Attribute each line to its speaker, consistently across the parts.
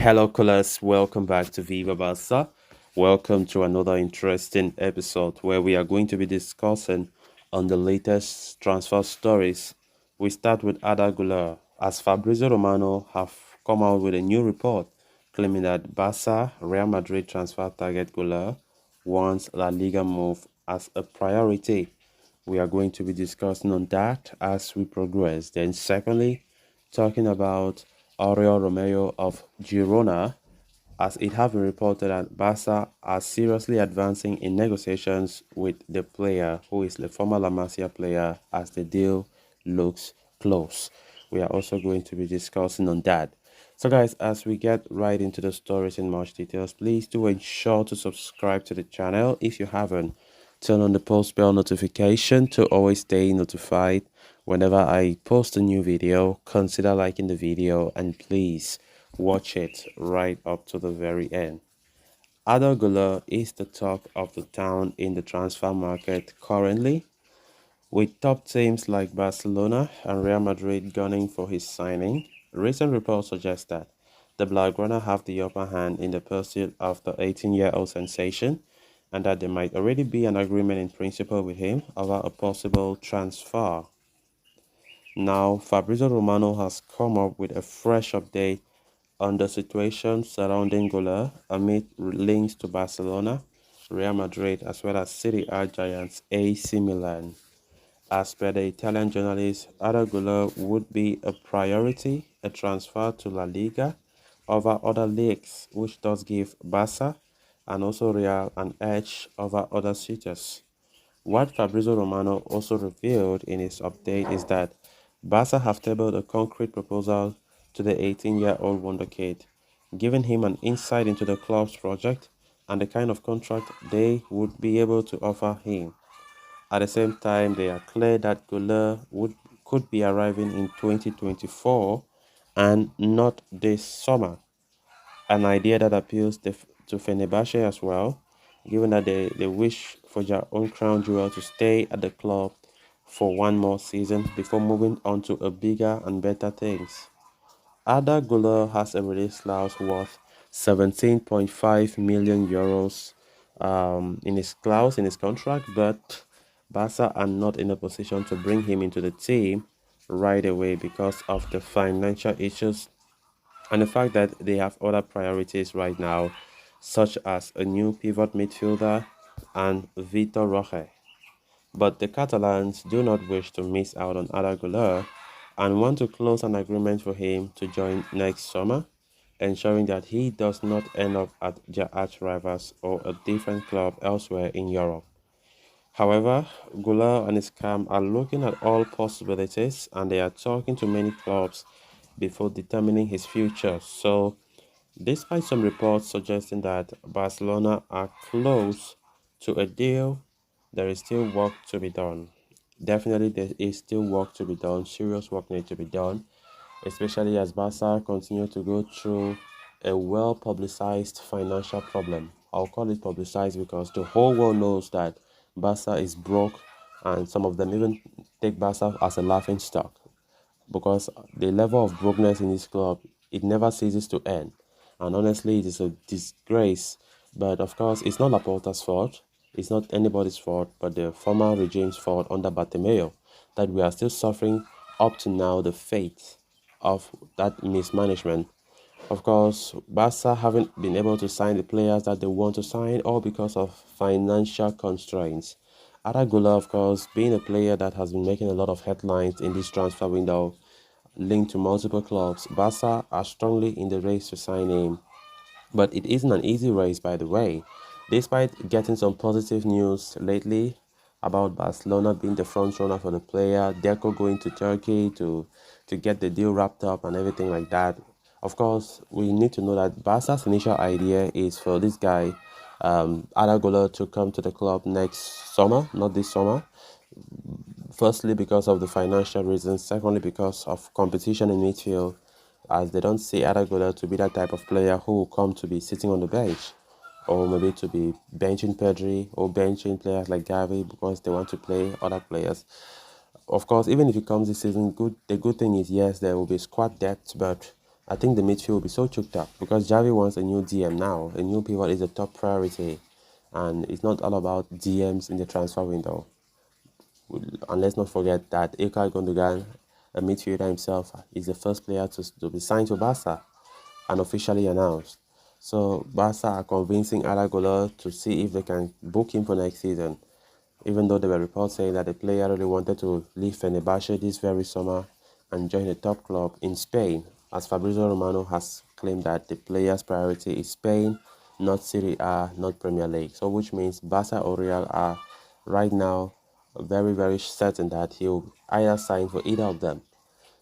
Speaker 1: Hello, callers. Welcome back to Viva Barca. Welcome to another interesting episode where we are going to be discussing on the latest transfer stories. We start with Arda Guler, as Fabrizio Romano have come out with a new report claiming that Barca Real Madrid transfer target Guler wants La Liga move as a priority. We are going to be discussing on that as we progress. Then, secondly, talking about Oriol Romeu of Girona, as it has been reported that Barca are seriously advancing in negotiations with the player who is the former La Masia player as the deal looks close. We are also going to be discussing on that. So guys, as we get right into the stories in much details, please do ensure to subscribe to the channel if you haven't. Turn on the post bell notification to always stay notified whenever I post a new video. Consider liking the video and please watch it right up to the very end. Arda Guler is the talk of the town in the transfer market currently, with top teams like Barcelona and Real Madrid gunning for his signing. Recent reports suggest that the Blaugrana have the upper hand in the pursuit of the 18-year-old sensation and that there might already be an agreement in principle with him over a possible transfer. Now, Fabrizio Romano has come up with a fresh update on the situation surrounding Guler amid links to Barcelona, Real Madrid, as well as Serie A giants AC Milan. As per the Italian journalist, Arda Guler would be a priority, a transfer to La Liga over other leagues, which does give Barca and also Real an edge over other suitors. What Fabrizio Romano also revealed in his update is that Barca have tabled a concrete proposal to the 18-year-old wonderkid, giving him an insight into the club's project and the kind of contract they would be able to offer him. At the same time, they are clear that could be arriving in 2024 and not this summer, an idea that appeals to Fenerbahce as well, given that they wish for their own crown jewel to stay at the club for one more season before moving on to a bigger and better things. Arda Guler has a release clause worth 17.5 million euros in his contract, but Barca are not in a position to bring him into the team right away because of the financial issues and the fact that they have other priorities right now, such as a new pivot midfielder and Vitor Roque. But the Catalans do not wish to miss out on Arda Guler and want to close an agreement for him to join next summer, ensuring that he does not end up at their arch rivals or a different club elsewhere in Europe. However, Guler and his camp are looking at all possibilities and they are talking to many clubs before determining his future. So, despite some reports suggesting that Barcelona are close to a deal, there is still work to be done. Definitely, there is still work to be done. Serious work needs to be done, especially as Barca continue to go through a well publicized financial problem. I'll call it publicized because the whole world knows that Barca is broke, and some of them even take Barca as a laughing stock because the level of brokenness in this club, it never ceases to end. And honestly, it is a disgrace. But of course, it's not Laporta's fault. It's not anybody's fault, but the former regime's fault under Bartomeu that we are still suffering up to now the fate of that mismanagement. Of course, Barca haven't been able to sign the players that they want to sign, all because of financial constraints. Arda Güler, of course, being a player that has been making a lot of headlines in this transfer window, linked to multiple clubs, Barca are strongly in the race to sign him. But it isn't an easy race, by the way. Despite getting some positive news lately about Barcelona being the front runner for the player, Deco going to Turkey to get the deal wrapped up and everything like that. Of course, we need to know that Barca's initial idea is for this guy, Arda Güler, to come to the club next summer, not this summer. Firstly, because of the financial reasons. Secondly, because of competition in midfield, as they don't see Arda Güler to be that type of player who will come to be sitting on the bench, or maybe to be benching Pedri or benching players like Gavi because they want to play other players. Of course, even if he comes this season, the good thing is yes, there will be squad depth, but I think the midfield will be so choked up because Javi wants a new DM now. A new pivot is a top priority, and it's not all about DMs in the transfer window. And let's not forget that Ilkay Gundogan, a midfielder himself, is the first player to be signed to Barca and officially announced. So Barca are convincing Arda Guler to see if they can book him for next season, even though there were reports saying that the player really wanted to leave Fenerbahce this very summer and join a top club in Spain, as Fabrizio Romano has claimed that the player's priority is Spain, not Serie A, not Premier League. So which means Barca or Real are right now very certain that he'll either sign for either of them.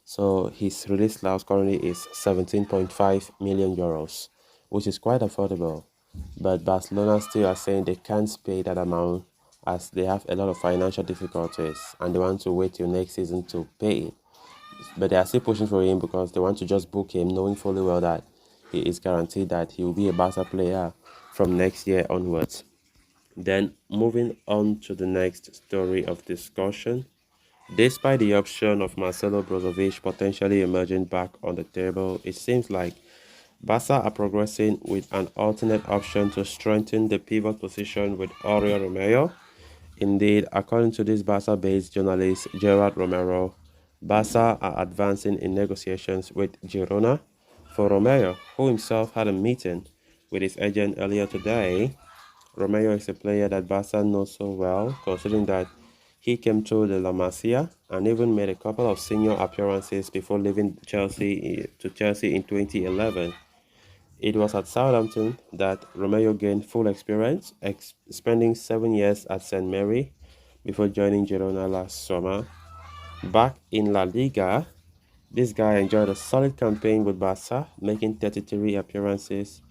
Speaker 1: So his release clause currently is 17.5 million euros, which is quite affordable. But Barcelona still are saying they can't pay that amount as they have a lot of financial difficulties and they want to wait till next season to pay it. But they are still pushing for him because they want to just book him, knowing fully well that he is guaranteed that he will be a Barca player from next year onwards. Then moving on to the next story of discussion. Despite the option of Marcelo Brozovic potentially emerging back on the table, it seems like Barca are progressing with an alternate option to strengthen the pivot position with Oriol Romeu. Indeed, according to this Barca-based journalist Gerard Romero, Barca are advancing in negotiations with Girona for Romeu, who himself had a meeting with his agent earlier today. Romeo is a player that Barca knows so well, considering that he came through the La Masia and even made a couple of senior appearances before leaving Chelsea in 2011. It was at Southampton that Romeo gained full experience, spending 7 years at St. Mary before joining Girona last summer. Back in La Liga, this guy enjoyed a solid campaign with Barca, making 33 appearances.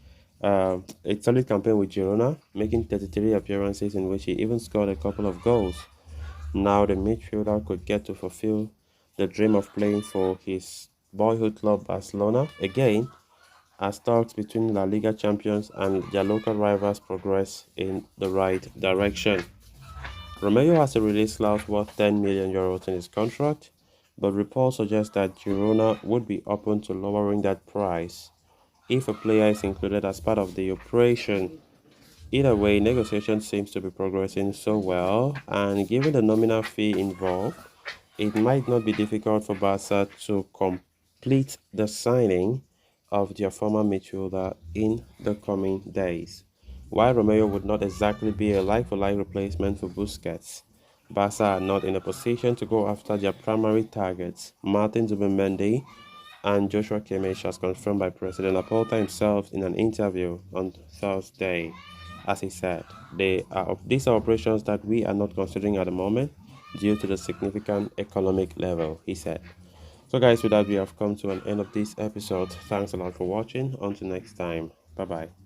Speaker 1: A solid campaign with Girona, making 33 appearances in which he even scored a couple of goals. Now the midfielder could get to fulfill the dream of playing for his boyhood club Barcelona again as talks between La Liga champions and their local rivals progress in the right direction. Romeo has a release clause worth 10 million euros in his contract, but reports suggest that Girona would be open to lowering that price if a player is included as part of the operation. Either way, negotiations seems to be progressing so well, and given the nominal fee involved, it might not be difficult for Barca to complete the signing of their former midfielder in the coming days. While Romeo would not exactly be a like-for-like replacement for Busquets, Barca are not in a position to go after their primary targets, Martin Zubimendi and Joshua Kimmich, as confirmed by President Laporta himself in an interview on Thursday. As he said, these are operations that we are not considering at the moment due to the significant economic level, he said. So guys, with that we have come to an end of this episode. Thanks a lot for watching. Until next time. Bye bye.